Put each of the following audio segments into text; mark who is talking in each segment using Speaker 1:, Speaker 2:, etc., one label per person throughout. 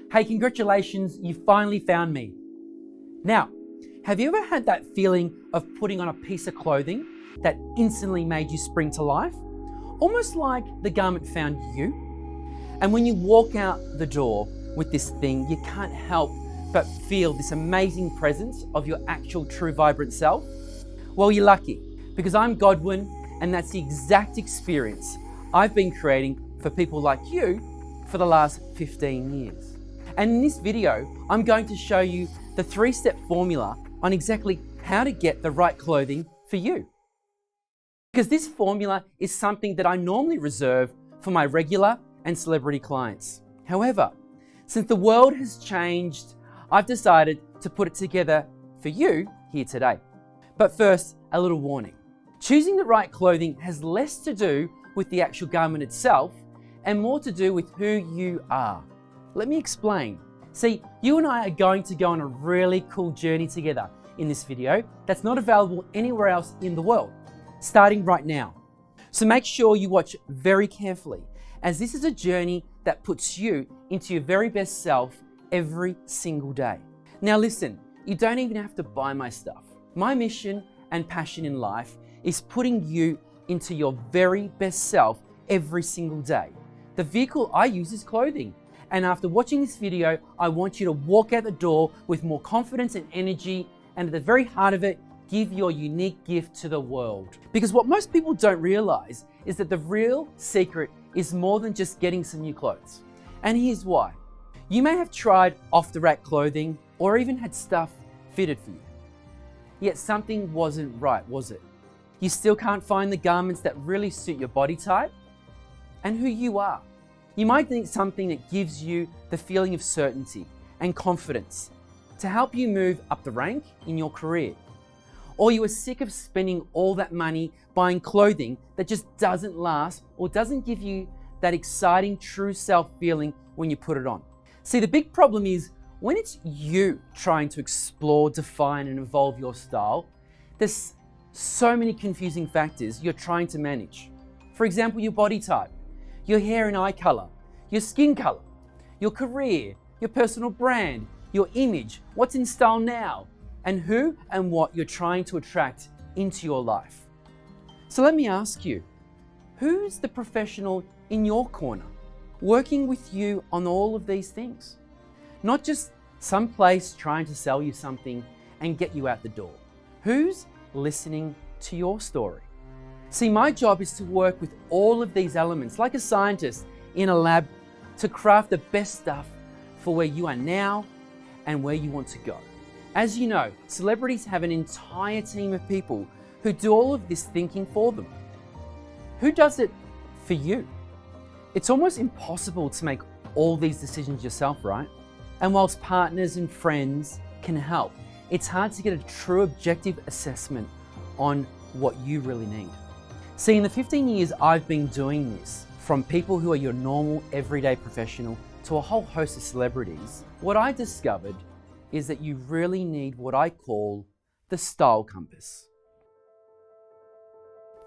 Speaker 1: Hey, congratulations, you finally found me. Now, have you ever had that feeling of putting on a piece of clothing that instantly made you spring to life? Almost like the garment found you. And when you walk out the door with this thing, you can't help but feel this amazing presence of your actual true vibrant self. Well, you're lucky, because I'm Godwin, and that's the exact experience I've been creating for people like you for the last 15 years. And in this video, I'm going to show you the 3-step formula on exactly how to get the right clothing for you. Because this formula is something that I normally reserve for my regular and celebrity clients. However, since the world has changed, I've decided to put it together for you here today. But first, a little warning. Choosing the right clothing has less to do with the actual garment itself and more to do with who you are. Let me explain. See, you and I are going to go on a really cool journey together in this video that's not available anywhere else in the world, starting right now. So make sure you watch very carefully, as this is a journey that puts you into your very best self every single day. Now listen, you don't even have to buy my stuff. My mission and passion in life is putting you into your very best self every single day. The vehicle I use is clothing. And after watching this video, I want you to walk out the door with more confidence and energy, and at the very heart of it, give your unique gift to the world. Because what most people don't realize is that the real secret is more than just getting some new clothes. And here's why. You may have tried off-the-rack clothing or even had stuff fitted for you. Yet something wasn't right, was it? You still can't find the garments that really suit your body type and who you are. You might need something that gives you the feeling of certainty and confidence to help you move up the rank in your career. Or you are sick of spending all that money buying clothing that just doesn't last or doesn't give you that exciting true self feeling when you put it on. See, the big problem is when it's you trying to explore, define, and evolve your style, there's so many confusing factors you're trying to manage. For example, your body type, your hair and eye color, your skin color, your career, your personal brand, your image, what's in style now, and who and what you're trying to attract into your life. So let me ask you, who's the professional in your corner working with you on all of these things? Not just some place trying to sell you something and get you out the door. Who's listening to your story? See, my job is to work with all of these elements like a scientist in a lab to craft the best stuff for where you are now and where you want to go. As you know, celebrities have an entire team of people who do all of this thinking for them. Who does it for you? It's almost impossible to make all these decisions yourself, right? And whilst partners and friends can help, it's hard to get a true objective assessment on what you really need. See, in the 15 years I've been doing this, from people who are your normal everyday professional to a whole host of celebrities, what I discovered is that you really need what I call the style compass.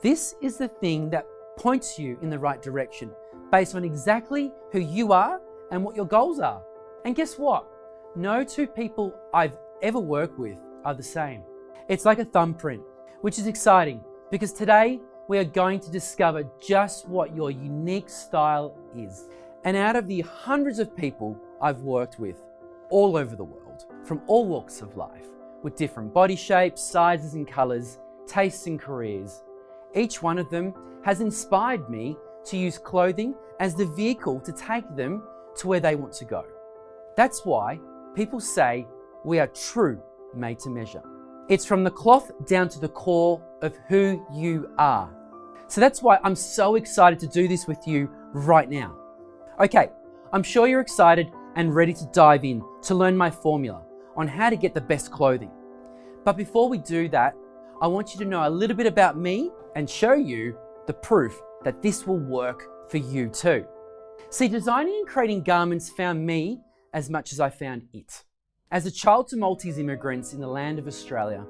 Speaker 1: This is the thing that points you in the right direction based on exactly who you are and what your goals are. And guess what? No two people I've ever worked with are the same. It's like a thumbprint, which is exciting because today we are going to discover just what your unique style is. And out of the hundreds of people I've worked with all over the world, from all walks of life, with different body shapes, sizes and colors, tastes and careers, each one of them has inspired me to use clothing as the vehicle to take them to where they want to go. That's why people say we are true made to measure. It's from the cloth down to the core of who you are. So that's why I'm so excited to do this with you right now. Okay, I'm sure you're excited and ready to dive in to learn my formula on how to get the best clothing. But before we do that, I want you to know a little bit about me and show you the proof that this will work for you too. See, designing and creating garments found me as much as I found it. As a child to Maltese immigrants in the land of Australia,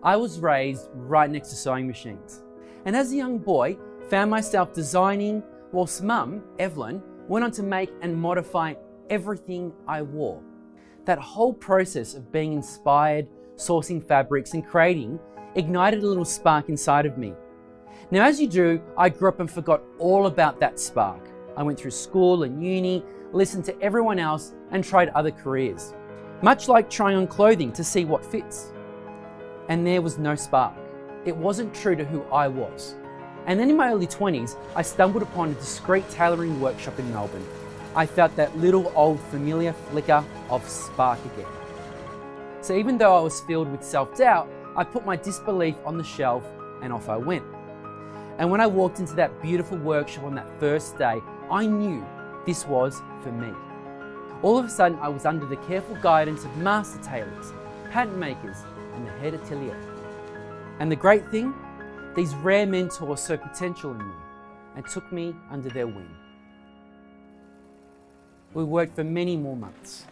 Speaker 1: I was raised right next to sewing machines. And as a young boy, found myself designing whilst mum, Evelyn, went on to make and modify everything I wore. That whole process of being inspired, sourcing fabrics and creating ignited a little spark inside of me. Now, as you do, I grew up and forgot all about that spark. I went through school and uni, listened to everyone else and tried other careers, much like trying on clothing to see what fits. And there was no spark. It wasn't true to who I was. And then in my early 20s, I stumbled upon a discreet tailoring workshop in Melbourne. I felt that little old familiar flicker of spark again. So even though I was filled with self-doubt, I put my disbelief on the shelf and off I went. And when I walked into that beautiful workshop on that first day, I knew this was for me. All of a sudden, I was under the careful guidance of master tailors, pattern makers, and the head atelier. And the great thing, these rare mentors saw potential in me and took me under their wing. We worked for many more months.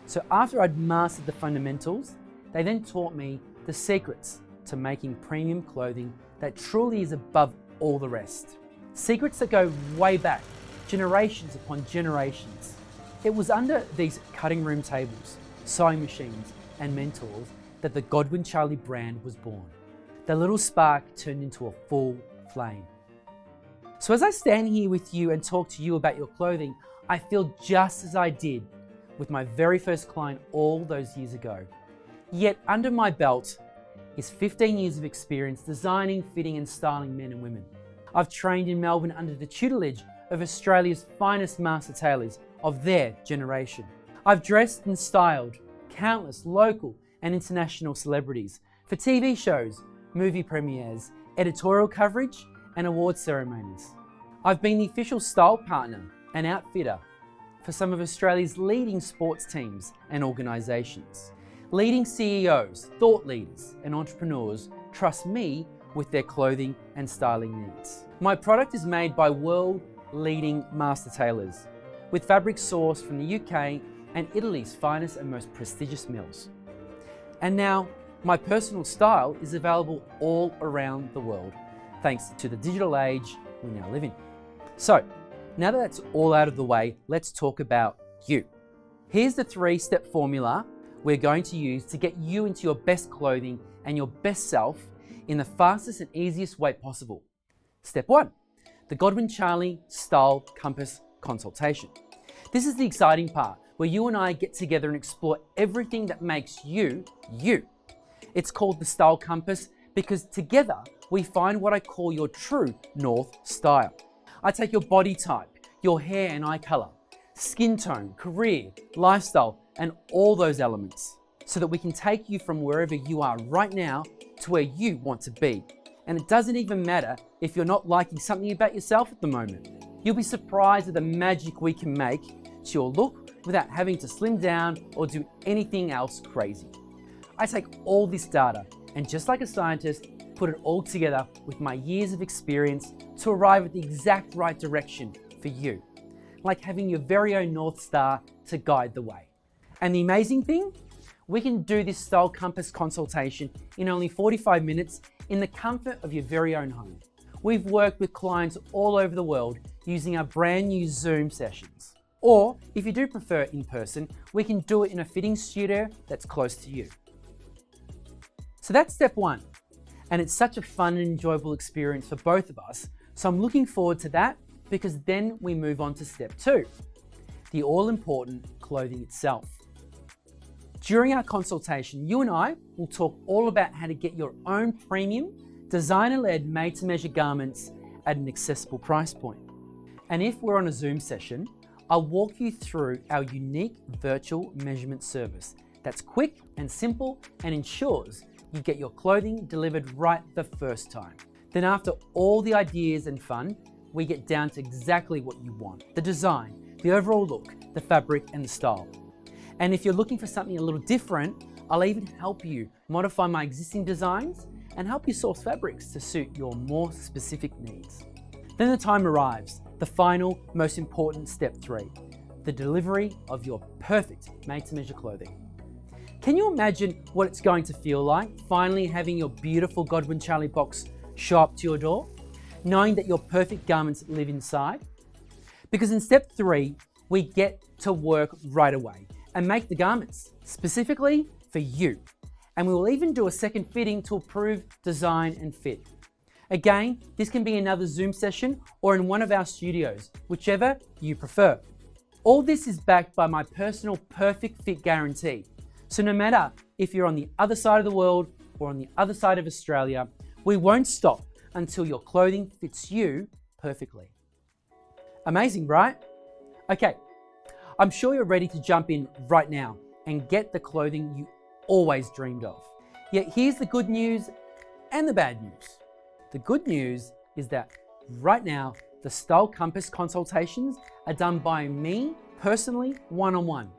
Speaker 1: So after I'd mastered the fundamentals, they then taught me the secrets to making premium clothing that truly is above all the rest. Secrets that go way back, generations upon generations. It was under these cutting room tables, sewing machines, and mentors that the Godwin Charlie brand was born. The little spark turned into a full flame. So as I stand here with you and talk to you about your clothing, I feel just as I did with my very first client all those years ago. Yet under my belt is 15 years of experience designing, fitting and styling men and women. I've trained in Melbourne under the tutelage of Australia's finest master tailors of their generation. I've dressed and styled countless local and international celebrities for TV shows, movie premieres, editorial coverage and award ceremonies. I've been the official style partner and outfitter for some of Australia's leading sports teams and organisations. Leading CEOs, thought leaders and entrepreneurs trust me with their clothing and styling needs. My product is made by world-leading master tailors with fabric sourced from the UK and Italy's finest and most prestigious mills. And now, my personal style is available all around the world, thanks to the digital age we now live in. So, now that that's all out of the way, let's talk about you. Here's the 3-step formula we're going to use to get you into your best clothing and your best self in the fastest and easiest way possible. Step 1, the Godwin Charlie Style Compass Consultation. This is the exciting part, where you and I get together and explore everything that makes you, you. It's called the Style Compass because together we find what I call your true North style. I take your body type, your hair and eye color, skin tone, career, lifestyle, and all those elements so that we can take you from wherever you are right now to where you want to be. And it doesn't even matter if you're not liking something about yourself at the moment. You'll be surprised at the magic we can make to your look without having to slim down or do anything else crazy. I take all this data and, just like a scientist, put it all together with my years of experience to arrive at the exact right direction for you, like having your very own North Star to guide the way. And the amazing thing, we can do this Style Compass consultation in only 45 minutes in the comfort of your very own home. We've worked with clients all over the world using our brand new Zoom sessions. Or if you do prefer in person, we can do it in a fitting studio that's close to you. So that's step 1. And it's such a fun and enjoyable experience for both of us. So I'm looking forward to that because then we move on to step 2, the all-important clothing itself. During our consultation, you and I will talk all about how to get your own premium, designer-led, made-to-measure garments at an accessible price point. And if we're on a Zoom session, I'll walk you through our unique virtual measurement service that's quick and simple and ensures you get your clothing delivered right the first time. Then after all the ideas and fun, we get down to exactly what you want: the design, the overall look, the fabric and the style. And if you're looking for something a little different, I'll even help you modify my existing designs and help you source fabrics to suit your more specific needs. Then the time arrives, the final, most important step 3, the delivery of your perfect made-to-measure clothing. Can you imagine what it's going to feel like finally having your beautiful Godwin Charlie box show up to your door, knowing that your perfect garments live inside? Because in step 3, we get to work right away and make the garments specifically for you. And we will even do a second fitting to approve design and fit. Again, this can be another Zoom session or in one of our studios, whichever you prefer. All this is backed by my personal perfect fit guarantee. So no matter if you're on the other side of the world or on the other side of Australia, we won't stop until your clothing fits you perfectly. Amazing, right? Okay, I'm sure you're ready to jump in right now and get the clothing you always dreamed of. Yet here's the good news and the bad news. The good news is that right now, the Style Compass consultations are done by me personally, one-on-one.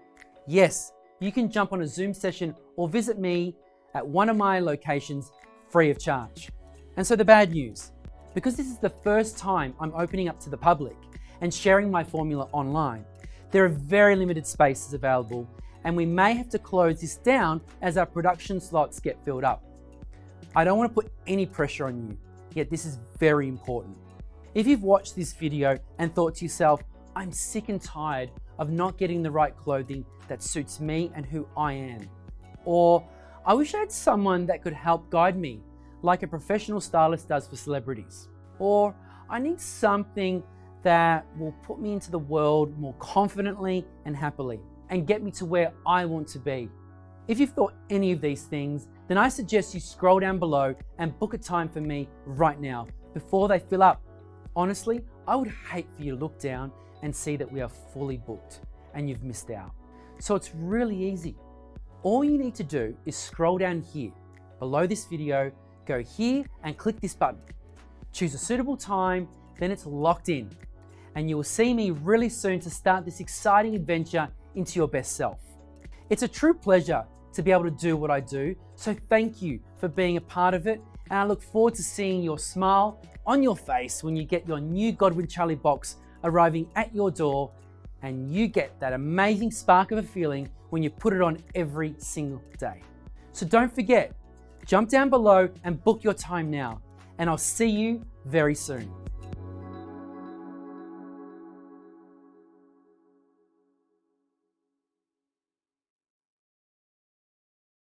Speaker 1: Yes, you can jump on a Zoom session or visit me at one of my locations free of charge. And so the bad news, because this is the first time I'm opening up to the public and sharing my formula online, there are very limited spaces available, and we may have to close this down as our production slots get filled up. I don't want to put any pressure on you, yet this is very important. If you've watched this video and thought to yourself, I'm sick and tired of not getting the right clothing that suits me and who I am, or I wish I had someone that could help guide me like a professional stylist does for celebrities, or I need something that will put me into the world more confidently and happily and get me to where I want to be. If you've thought any of these things, then I suggest you scroll down below and book a time for me right now before they fill up. Honestly, I would hate for you to look down and see that we are fully booked and you've missed out. So it's really easy. All you need to do is scroll down here below this video, go here and click this button. Choose a suitable time, then it's locked in. And you will see me really soon to start this exciting adventure into your best self. It's a true pleasure to be able to do what I do, so thank you for being a part of it, and I look forward to seeing your smile on your face when you get your new Godwin Charlie box arriving at your door, and you get that amazing spark of a feeling when you put it on every single day. So don't forget, jump down below and book your time now, and I'll see you very soon.